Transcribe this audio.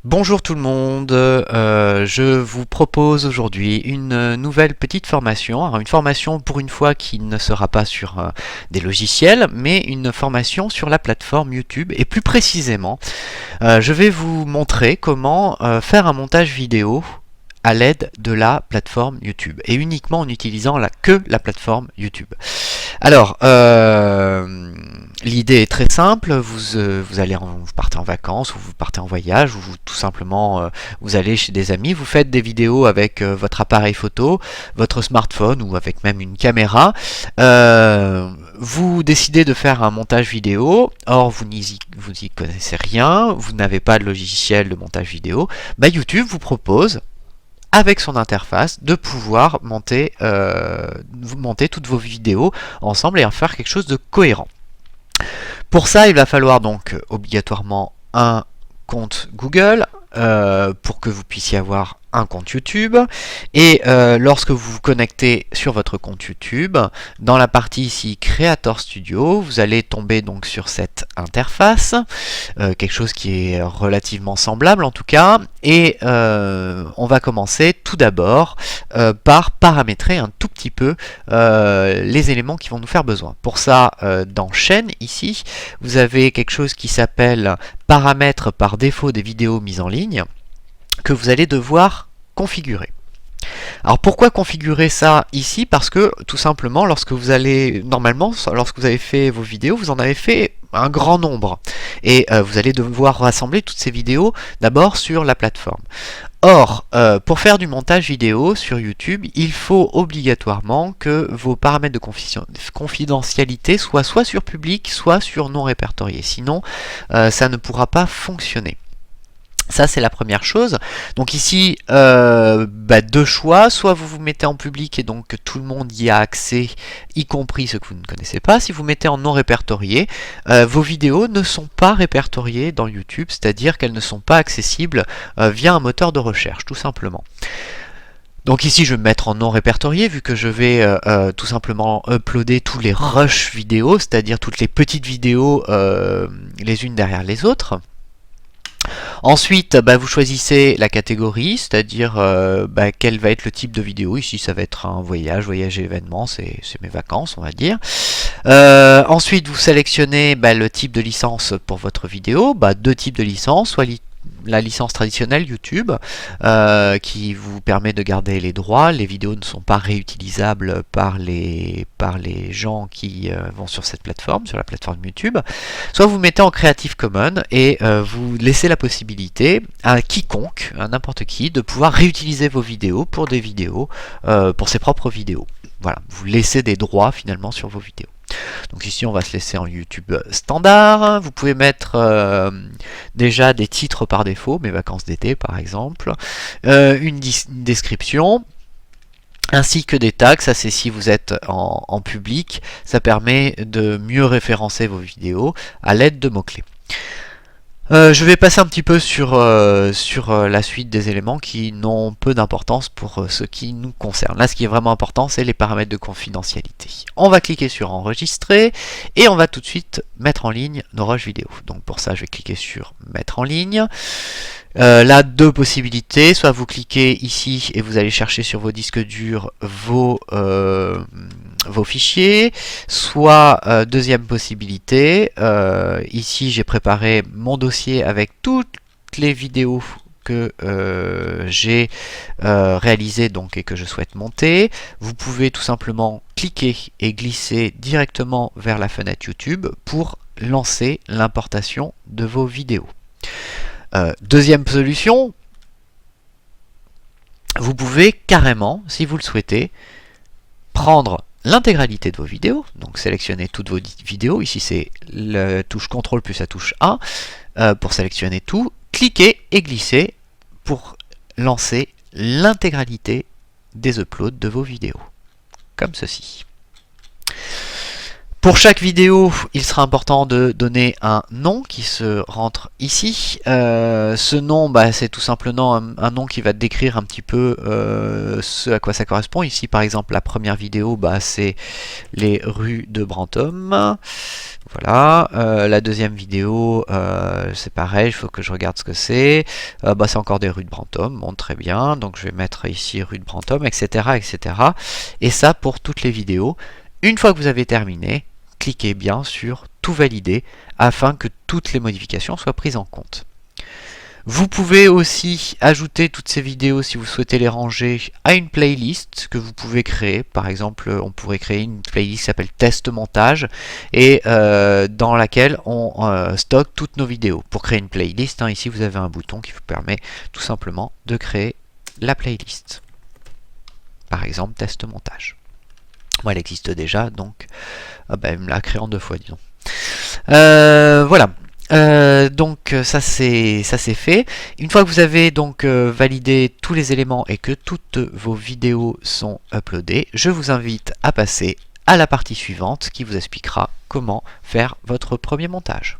Bonjour tout le monde, je vous propose aujourd'hui une nouvelle petite formation. Alors une formation pour une fois qui ne sera pas sur des logiciels, mais une formation sur la plateforme YouTube. Et plus précisément, je vais vous montrer comment faire un montage vidéo à l'aide de la plateforme YouTube et uniquement en utilisant que la plateforme YouTube. Alors, l'idée est très simple, vous partez en vacances ou vous partez en voyage ou tout simplement vous allez chez des amis, vous faites des vidéos avec votre appareil photo, votre smartphone ou avec même une caméra. Vous décidez de faire un montage vidéo, or vous n'y connaissez rien, vous n'avez pas de logiciel de montage vidéo, YouTube vous propose avec son interface de pouvoir monter toutes vos vidéos ensemble et en faire quelque chose de cohérent. Pour ça, il va falloir donc obligatoirement un compte Google pour que vous puissiez avoir un compte YouTube. Et lorsque vous vous connectez sur votre compte YouTube, dans la partie ici Creator Studio, vous allez tomber donc sur cette interface, quelque chose qui est relativement semblable en tout cas. Et on va commencer tout d'abord par paramétrer un tout petit peu les éléments qui vont nous faire besoin. Pour ça, dans chaîne ici, vous avez quelque chose qui s'appelle paramètres par défaut des vidéos mises en ligne que vous allez devoir configurer. Alors pourquoi configurer ça ici? Parce que tout simplement lorsque vous allez lorsque vous avez fait vos vidéos, vous en avez fait un grand nombre et vous allez devoir rassembler toutes ces vidéos d'abord sur la plateforme. Or, pour faire du montage vidéo sur YouTube, il faut obligatoirement que vos paramètres de confidentialité soient soit sur public, soit sur non répertorié. Sinon, ça ne pourra pas fonctionner. Ça, c'est la première chose. Donc ici, deux choix. Soit vous vous mettez en public et donc tout le monde y a accès, y compris ceux que vous ne connaissez pas. Si vous mettez en non répertorié, vos vidéos ne sont pas répertoriées dans YouTube, c'est-à-dire qu'elles ne sont pas accessibles via un moteur de recherche, tout simplement. Donc ici je vais me mettre en non répertorié vu que je vais tout simplement uploader tous les rushs vidéos, c'est-à-dire toutes les petites vidéos les unes derrière les autres. Ensuite, vous choisissez la catégorie, c'est-à-dire quel va être le type de vidéo. Ici, ça va être un voyage et événement, c'est mes vacances, on va dire. Ensuite, vous sélectionnez le type de licence pour votre vidéo. Deux types de licences, soit la licence traditionnelle YouTube qui vous permet de garder les droits. Les vidéos ne sont pas réutilisables par les gens qui vont sur cette plateforme, sur la plateforme YouTube. Soit vous mettez en Creative Commons et vous laissez la possibilité à quiconque, à n'importe qui, de pouvoir réutiliser vos vidéos pour des vidéos, pour ses propres vidéos. Voilà, vous laissez des droits finalement sur vos vidéos. Donc ici on va se laisser en YouTube standard. Vous pouvez mettre déjà des titres par défaut, mes vacances d'été par exemple, une description, ainsi que des tags. Ça c'est si vous êtes en public, ça permet de mieux référencer vos vidéos à l'aide de mots-clés. Je vais passer un petit peu sur la suite des éléments qui n'ont peu d'importance pour ce qui nous concerne. Là, ce qui est vraiment important, c'est les paramètres de confidentialité. On va cliquer sur enregistrer et on va tout de suite mettre en ligne nos rushs vidéo. Donc pour ça, je vais cliquer sur mettre en ligne. Là, deux possibilités, soit vous cliquez ici et vous allez chercher sur vos disques durs vos fichiers, soit deuxième possibilité, ici j'ai préparé mon dossier avec toutes les vidéos que j'ai réalisées et que je souhaite monter. Vous pouvez tout simplement cliquer et glisser directement vers la fenêtre YouTube pour lancer l'importation de vos vidéos. Deuxième solution, vous pouvez carrément, si vous le souhaitez, prendre l'intégralité de vos vidéos, donc sélectionner toutes vos vidéos, ici c'est la touche CTRL plus la touche A, pour sélectionner tout, cliquer et glisser pour lancer l'intégralité des uploads de vos vidéos, comme ceci. Pour chaque vidéo, il sera important de donner un nom qui se rentre ici. Ce nom, c'est tout simplement un nom qui va décrire un petit peu ce à quoi ça correspond. Ici, par exemple, la première vidéo, c'est les rues de Brantôme. Voilà. La deuxième vidéo, c'est pareil, il faut que je regarde ce que c'est. C'est encore des rues de Brantôme. Bon, très bien. Donc, je vais mettre ici rue de Brantôme, etc., etc. Et ça pour toutes les vidéos. Une fois que vous avez terminé, cliquez bien sur tout valider afin que toutes les modifications soient prises en compte. Vous pouvez aussi ajouter toutes ces vidéos si vous souhaitez les ranger à une playlist que vous pouvez créer. Par exemple, on pourrait créer une playlist qui s'appelle test montage et dans laquelle on stocke toutes nos vidéos. Pour créer une playlist, ici vous avez un bouton qui vous permet tout simplement de créer la playlist. Par exemple, test montage. Moi, elle existe déjà, donc elle me l'a créé en 2 fois, disons. Voilà. Donc ça c'est fait. Une fois que vous avez donc validé tous les éléments et que toutes vos vidéos sont uploadées, je vous invite à passer à la partie suivante qui vous expliquera comment faire votre premier montage.